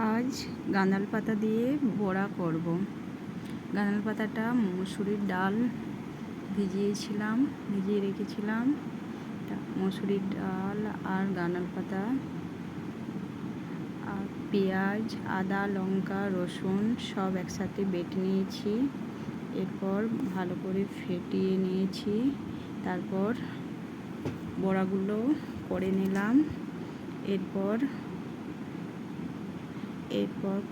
আজ গাঁদাল পাতা দিয়ে বড়া করব। গাঁদাল পাতাটা মসুরির ডাল ভিজিয়ে রেখেছিলাম। মসুরির ডাল আর গাঁদাল পাতা আর পেঁয়াজ, আদা, লঙ্কা, রসুন সব একসাথে বেটে নিয়েছি। এরপর ভালো করে ফেটিয়ে নিয়েছি। তারপর বড়াগুলো করে নিলাম। এরপর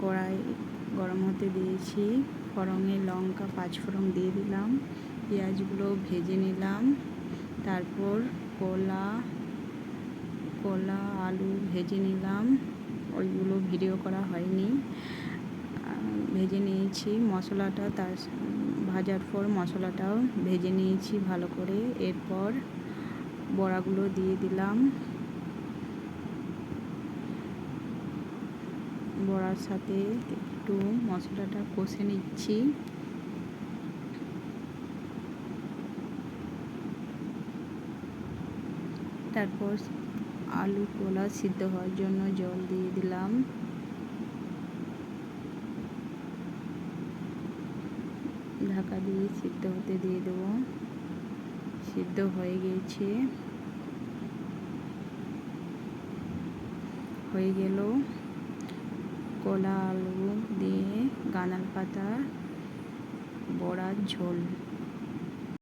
কড়াই গরম হতে দিয়েছি। ফোড়নে লঙ্কা, পাঁচফোড়ন দিয়ে দিলাম। পেঁয়াজগুলো ভেজে নিলাম। তারপর কলা আলু ভেজে নিলাম। ওইগুলো ভিডিও করা হয়নি, ভেজে নিয়েছি। মশলাটা ভাজার পর মশলাটাও ভেজে নিয়েছি ভালো করে। এরপর বড়াগুলো দিয়ে দিলাম। বড়ার সাথে একটু মশলাটা কষে নিচ্ছি। তারপর আলু কলা সিদ্ধ হওয়ার জন্য জল দিয়ে দিলাম। ঢাকা দিয়ে সিদ্ধ হতে দিয়ে দেবো। সিদ্ধ হয়ে গেল। কলা আলু দিয়ে গাঁদাল পাতা বড়ার ঝোল।